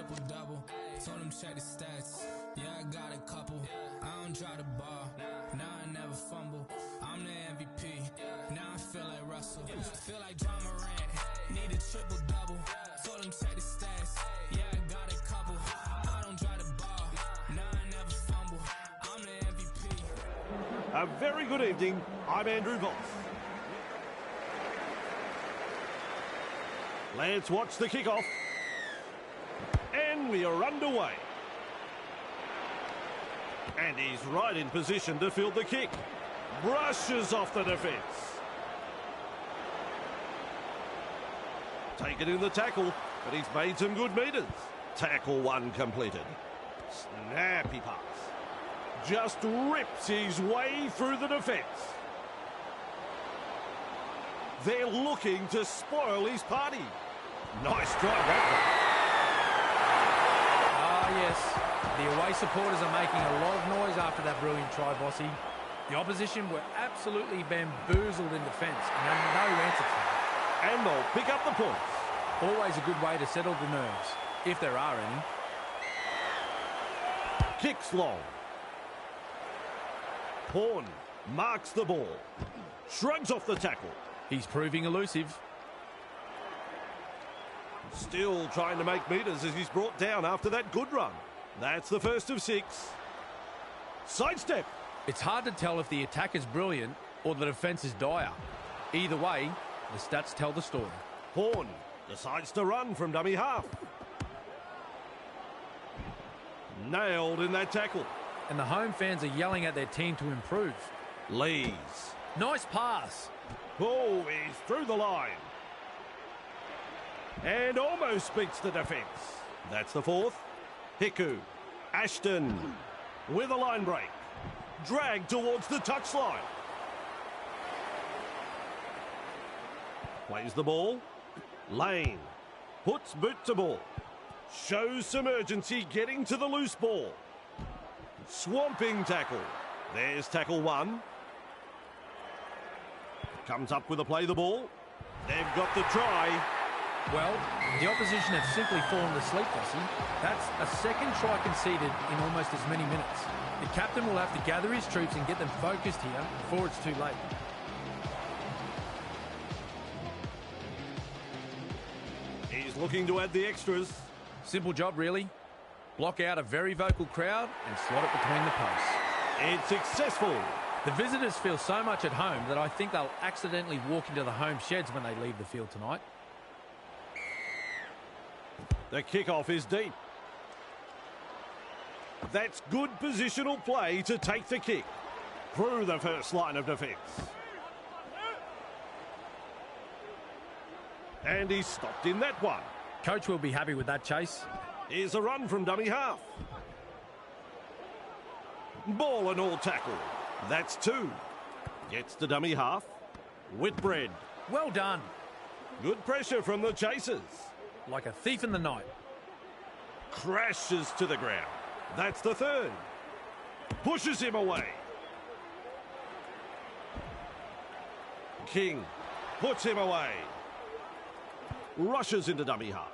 triple-double. Told him check the stats. Yeah, I got a couple. I don't try the ball. Now I never fumble. I'm the MVP. Now I feel like Russell. Feel like John Morant. Need a triple-double. Told him check the stats. Yeah, I got a couple. I don't try the ball. Now I never fumble. I'm the MVP. A very good evening. I'm Andrew Voss. Let's watch the kickoff. And we are underway. And he's right in position to field the kick. Brushes off the defence. Taken in the tackle, but he's made some good metres. Tackle one completed. Snappy pass. Just rips his way through the defence. They're looking to spoil his party. Nice drive that Yes, the away supporters are making a lot of noise after that brilliant try, Bossy. The opposition were absolutely bamboozled in defence and had no answer to it. And they'll pick up the points. Always a good way to settle the nerves, if there are any. Kicks long. Horn marks the ball. Shrugs off the tackle. He's proving elusive. Still trying to make metres as he's brought down after that good run. That's the first of 6. Sidestep. It's hard to tell if the attack is brilliant or the defence is dire. Either way, the stats tell the story. Horn decides to run from dummy half. Nailed in that tackle. And the home fans are yelling at their team to improve. Lees. Nice pass. Oh, he's through the line. And almost beats the defence. That's the 4th. Hiku. Ashton. With a line break. Dragged towards the touchline. Plays the ball. Lane. Puts boot to ball. Shows some urgency getting to the loose ball. Swamping tackle. There's tackle 1. Comes up with a play the ball. They've got the try. Well, the opposition have simply fallen asleep, Bossy. That's a second try conceded in almost as many minutes. The captain will have to gather his troops and get them focused here before it's too late. He's looking to add the extras. Simple job, really. Block out a very vocal crowd and slot it between the posts. It's successful. The visitors feel so much at home that I think they'll accidentally walk into the home sheds when they leave the field tonight. The kickoff is deep. That's good positional play to take the kick through the first line of defence. And he's stopped in that one. Coach will be happy with that chase. Here's a run from dummy half. Ball and all tackle. That's 2. Gets to dummy half. Whitbread. Well done. Good pressure from the chasers. Like a thief in the night. Crashes to the ground. That's the 3rd. Pushes him away. King puts him away. Rushes into dummy half.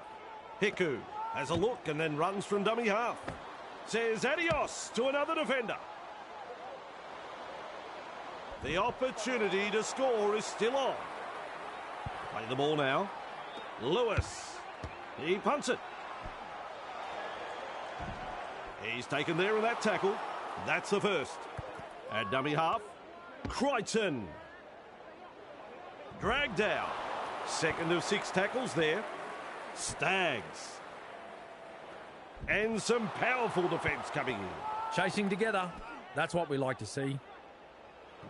Hiku has a look and then runs from dummy half. Says adios to another defender. The opportunity to score is still on. Play the ball now. Lewis. He punts it. He's taken there in that tackle. That's the 1st. At dummy half, Crichton. Dragged out. 2nd of 6 tackles there. Stags. And some powerful defence coming in. Chasing together. That's what we like to see.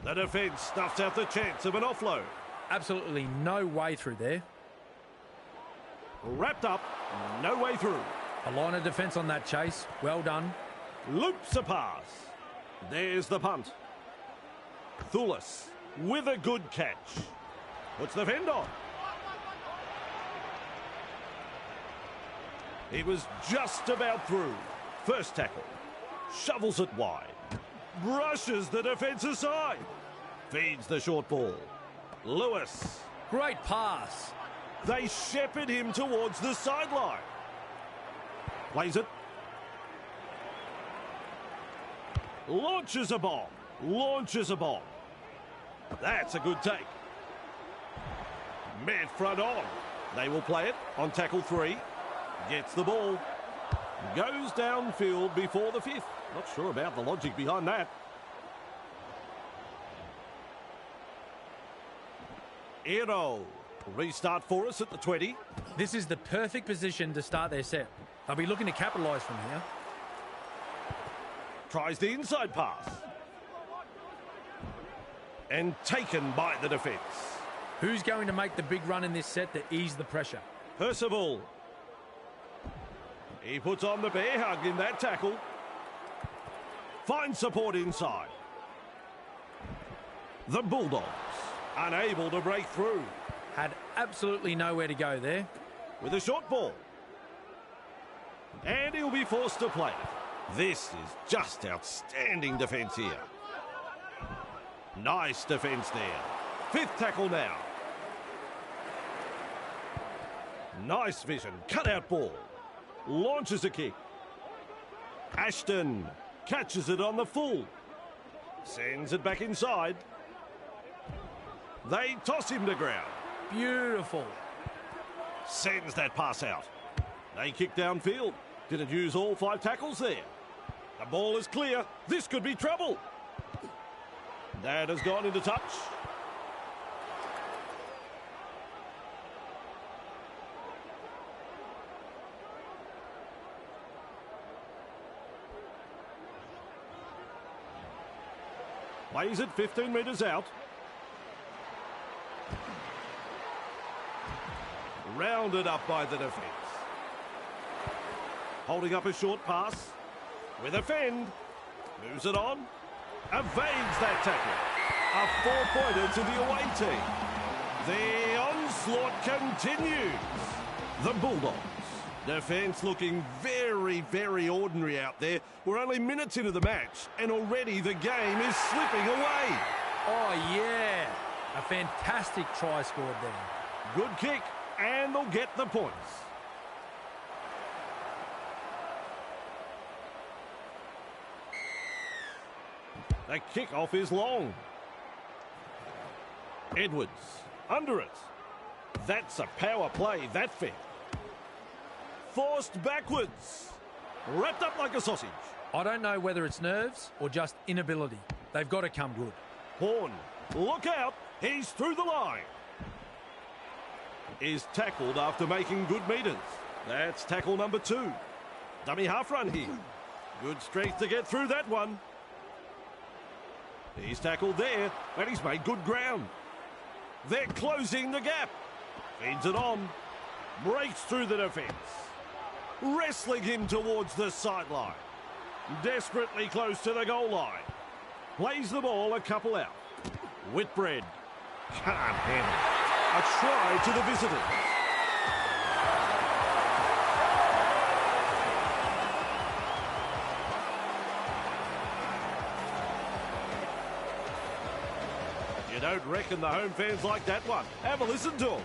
The defence stuffs out the chance of an offload. Absolutely no way through there. Wrapped up, no way through. A line of defence on that chase. Well done. Loops a pass. There's the punt. Thulis with a good catch. Puts the fend on. He was just about through. First tackle. Shovels it wide. Brushes the defence aside. Feeds the short ball. Lewis. Great pass. They shepherd him towards the sideline. Plays it. Launches a bomb. Launches a bomb. That's a good take. Mid front on. They will play it on tackle 3. Gets the ball. Goes downfield before the 5th. Not sure about the logic behind that. Ero. Restart for us at the 20. This is the perfect position to start their set. They'll be looking to capitalise from here. Tries the inside pass. And taken by the defence. Who's going to make the big run in this set to ease the pressure? Percival. He puts on the bear hug in that tackle. Finds support inside. The Bulldogs unable to break through. Had absolutely nowhere to go there. With a short ball. And he'll be forced to play it. This is just outstanding defence here. Nice defence there. 5th tackle now. Nice vision. Cut out ball. Launches a kick. Ashton catches it on the full. Sends it back inside. They toss him to ground. Beautiful. Sends that pass out. They kick downfield. Didn't use all 5 tackles there. The ball is clear. This could be trouble. That has gone into touch. Plays it 15 metres out. Rounded up by the defence. Holding up a short pass. With a fend. Moves it on. Evades that tackle. A 4-pointer to the away team. The onslaught continues. The Bulldogs. Defence looking very, very ordinary out there. We're only minutes into the match, and already the game is slipping away. Oh, yeah. A fantastic try scored there. Good kick, and they'll get the points. The kick-off is long. Edwards, under it. That's a power play, that fit. Forced backwards. Wrapped up like a sausage. I don't know whether it's nerves or just inability. They've got to come good. Horn, look out. He's through the line. Is tackled after making good metres. That's tackle number 2. Dummy half run here. Good strength to get through that one. He's tackled there, and he's made good ground. They're closing the gap. Feeds it on. Breaks through the defence. Wrestling him towards the sideline. Desperately close to the goal line. Plays the ball a couple out. Whitbread. Can't handle it. A try to the visitors. You don't reckon the home fans like that one. Have a listen to them.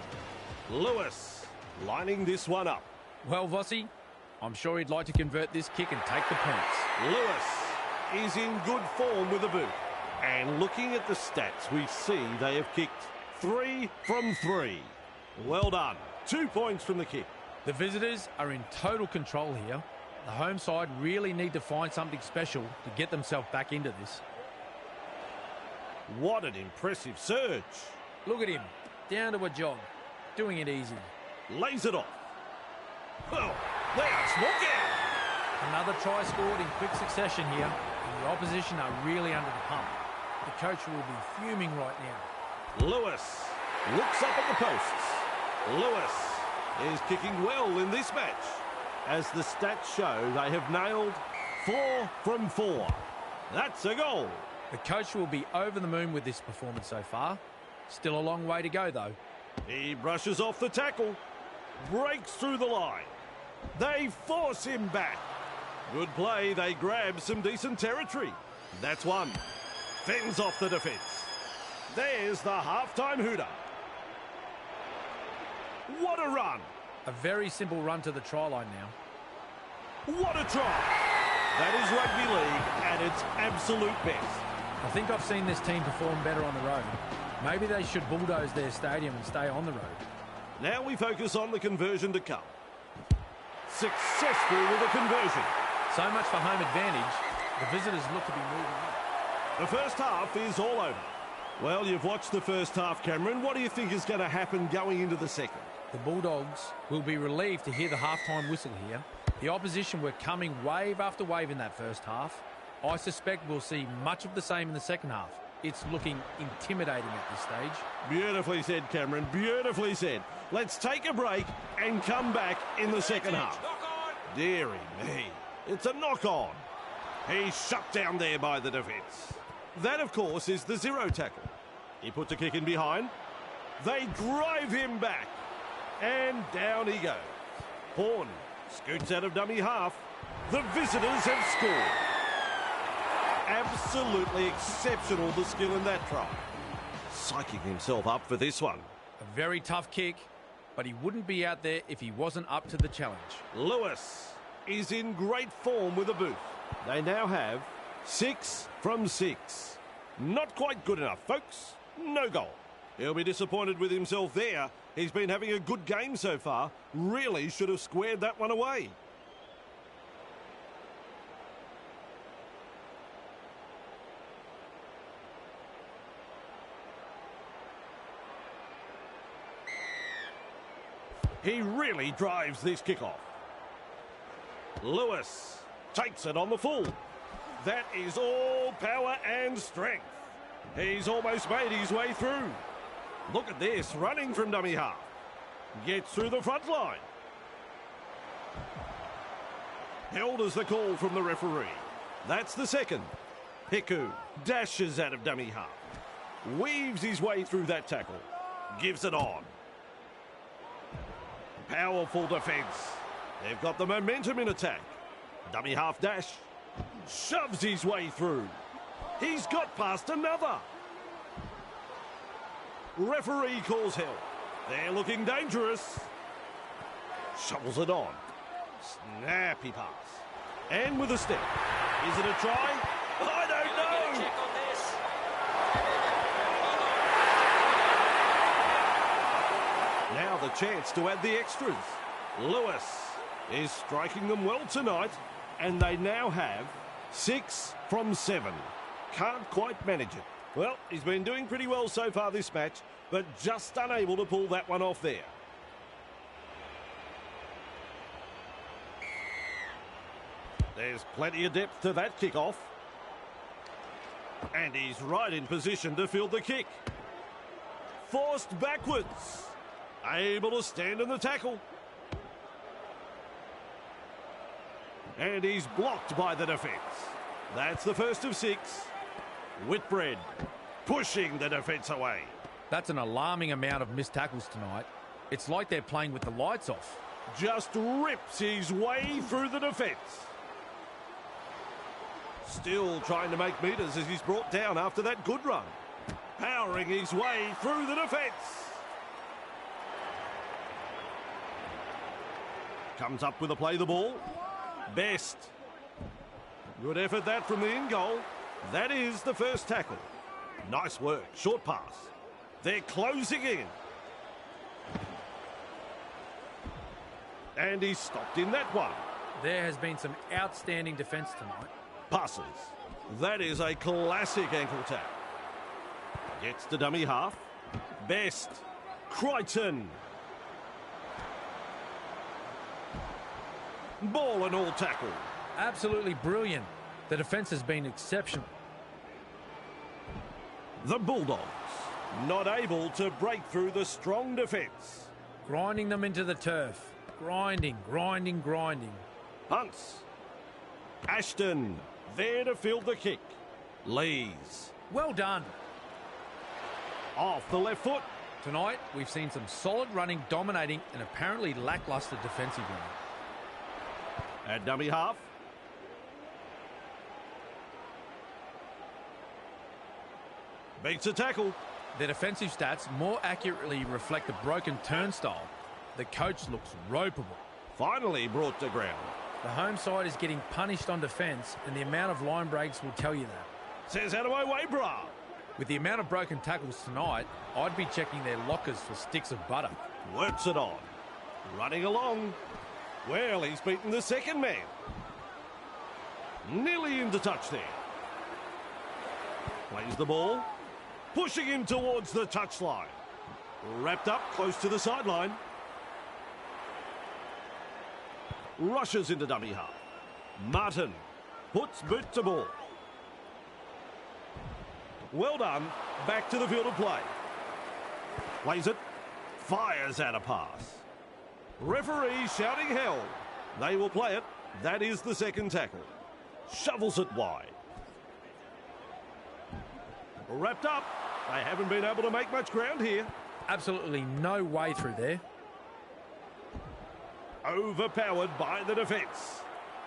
Lewis lining this one up. Well, Vossi, I'm sure he'd like to convert this kick and take the points. Lewis is in good form with a boot. And looking at the stats, we see they have kicked 3 from 3. Well done. 2 points from the kick. The visitors are in total control here. The home side really need to find something special to get themselves back into this. What an impressive surge. Look at him, down to a jog, doing it easy. Lays it off. Well, that's looking. Another try scored in quick succession here, and the opposition are really under the pump. The coach will be fuming right now. Lewis looks up at the posts. Lewis is kicking well in this match. As the stats show, they have nailed 4 from 4. That's a goal. The coach will be over the moon with this performance so far. Still a long way to go, though. He brushes off the tackle. Breaks through the line. They force him back. Good play. They grab some decent territory. That's one. Fends off the defence. There's the halftime hooter. What a run. A very simple run to the try line now. What a try! That is rugby league at its absolute best. I think I've seen this team perform better on the road. Maybe they should bulldoze their stadium and stay on the road. Now we focus on the conversion to come. Successful with a conversion. So much for home advantage. The visitors look to be moving on. The first half is all over. Well, you've watched the first half, Cameron. What do you think is going to happen going into the second? The Bulldogs will be relieved to hear the halftime whistle here. The opposition were coming wave after wave in that first half. I suspect we'll see much of the same in the second half. It's looking intimidating at this stage. Beautifully said, Cameron. Beautifully said. Let's take a break and come back in the second half. Deary me. It's a knock-on. He's shut down there by the defence. That, of course, is the zero tackle. He puts a kick in behind. They drive him back. And down he goes. Horn scoots out of dummy half. The visitors have scored. Absolutely exceptional, the skill in that try. Psyching himself up for this one. A very tough kick, but he wouldn't be out there if he wasn't up to the challenge. Lewis is in great form with a boot. They now have 6 from 6. Not quite good enough, folks. No goal. He'll be disappointed with himself there. He's been having a good game so far. Really should have squared that one away. He really drives this kickoff. Lewis takes it on the full. That is all power and strength. He's almost made his way through. Look at this, running from dummy half. Gets through the front line. Held as the call from the referee. That's the second. Hiku dashes out of dummy half. Weaves his way through that tackle. Gives it on. Powerful defence. They've got the momentum in attack. Dummy half dash. Shoves his way through. He's got past another. Referee calls help. They're looking dangerous. Shovels it on. Snappy pass. And with a step. Is it a try? I don't know. Now the chance to add the extras. Lewis is striking them well tonight, and they now have 6 from 7. Can't quite manage it. Well, he's been doing pretty well so far this match, but just unable to pull that one off there. There's plenty of depth to that kickoff. And he's right in position to field the kick. Forced backwards. Able to stand in the tackle. And he's blocked by the defence. That's the first of 6. Whitbread pushing the defence away. That's an alarming amount of missed tackles tonight. It's like they're playing with the lights off. Just rips his way through the defence. Still trying to make metres as he's brought down after that good run. Powering his way through the defence. Comes up with a play the ball. Best. Good effort that from the in-goal. That is the first tackle. Nice work. Short pass. They're closing in. And he's stopped in that one. There has been some outstanding defence tonight. Passes. That is a classic ankle tap. Gets to dummy half. Best. Crichton. Ball and all tackle. Absolutely brilliant. The defence has been exceptional. The Bulldogs not able to break through the strong defence. Grinding them into the turf. Grinding, grinding, grinding. Hunts. Ashton there to field the kick. Lees. Well done. Off the left foot. Tonight, we've seen some solid running, dominating, and apparently lacklustre defensive running. At dummy half. Beats a tackle. Their defensive stats more accurately reflect a broken turnstile. The coach looks ropeable. Finally brought to ground. The home side is getting punished on defence, and the amount of line breaks will tell you that. Says out of my way, brah. With the amount of broken tackles tonight, I'd be checking their lockers for sticks of butter. Works it on. Running along. Well, he's beaten the second man. Nearly into touch there. Plays the ball. Pushing him towards the touchline. Wrapped up close to the sideline. Rushes into dummy half. Martin puts boot to ball. Well done. Back to the field of play. Plays it. Fires out a pass. Referee shouting hell. They will play it. That is the second tackle. Shovels it wide. Wrapped up. They haven't been able to make much ground here. Absolutely no way through there. Overpowered by the defence.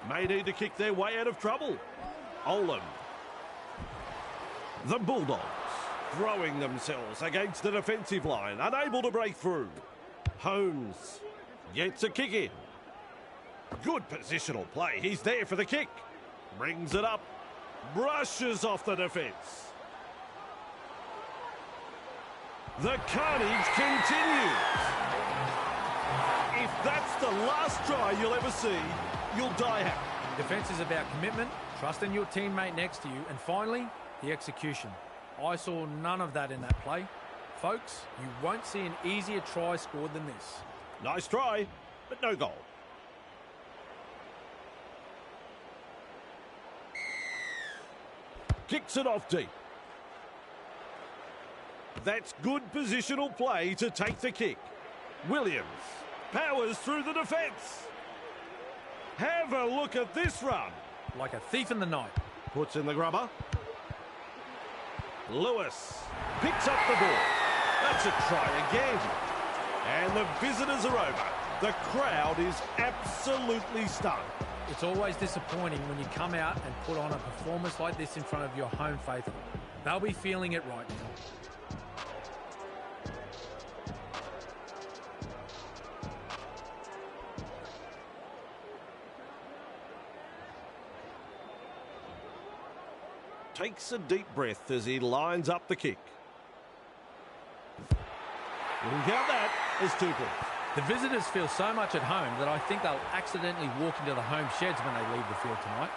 May need to kick their way out of trouble. Olam. The Bulldogs throwing themselves against the defensive line, unable to break through. Holmes gets a kick in. Good positional play. He's there for the kick. Brings it up. Brushes off the defence. The carnage continues. If that's the last try you'll ever see, you'll die happy. Defence is about commitment, trusting your teammate next to you, and finally, the execution. I saw none of that in that play. Folks, you won't see an easier try scored than this. Nice try, but no goal. Kicks it off deep. That's good positional play to take the kick. Williams powers through the defence. Have a look at this run. Like a thief in the night. Puts in the grubber. Lewis picks up the ball. That's a try again. And the visitors are over. The crowd is absolutely stunned. It's always disappointing when you come out and put on a performance like this in front of your home faithful. They'll be feeling it right now. Takes a deep breath as he lines up the kick. We'll count that as 2 points. The visitors feel so much at home that I think they'll accidentally walk into the home sheds when they leave the field tonight.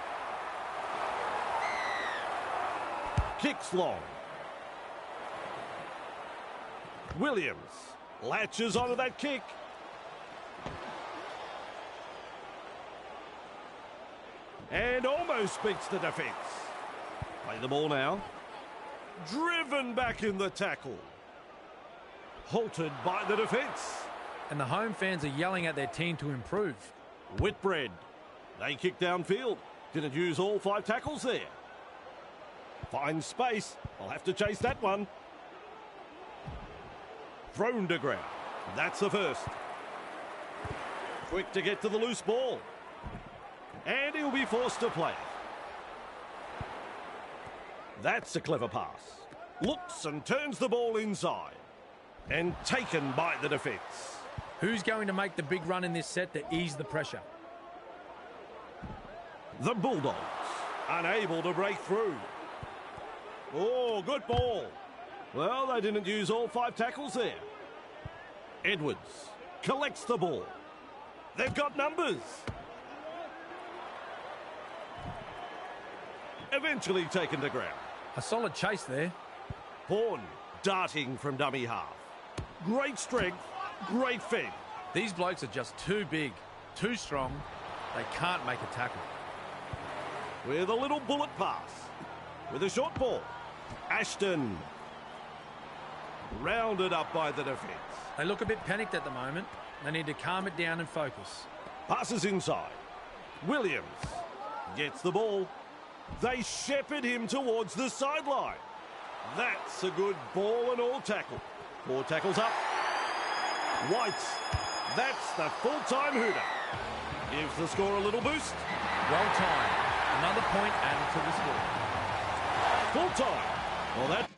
Kicks long. Williams latches onto that kick. And almost beats the defence. Play the ball now. Driven back in the tackle. Halted by the defence. And the home fans are yelling at their team to improve. Whitbread. They kick downfield. Didn't use all 5 tackles there. Finds space. I'll have to chase that one. Thrown to ground. That's the first. Quick to get to the loose ball. And he'll be forced to play it. That's a clever pass. Looks and turns the ball inside. And taken by the defence. Who's going to make the big run in this set to ease the pressure? The Bulldogs, unable to break through. Oh, good ball. Well, they didn't use all 5 tackles there. Edwards collects the ball. They've got numbers. Eventually taken to ground. A solid chase there. Horn darting from dummy half. Great strength, great fend. These blokes are just too big, too strong. They can't make a tackle. With a little bullet pass. With a short ball. Ashton. Rounded up by the defence. They look a bit panicked at the moment. They need to calm it down and focus. Passes inside. Williams gets the ball. They shepherd him towards the sideline. That's a good ball and all tackle. 4 tackles up. Whites. That's the full-time hooter. Gives the score a little boost. Well timed. Another point added to the score. Full time. Well, that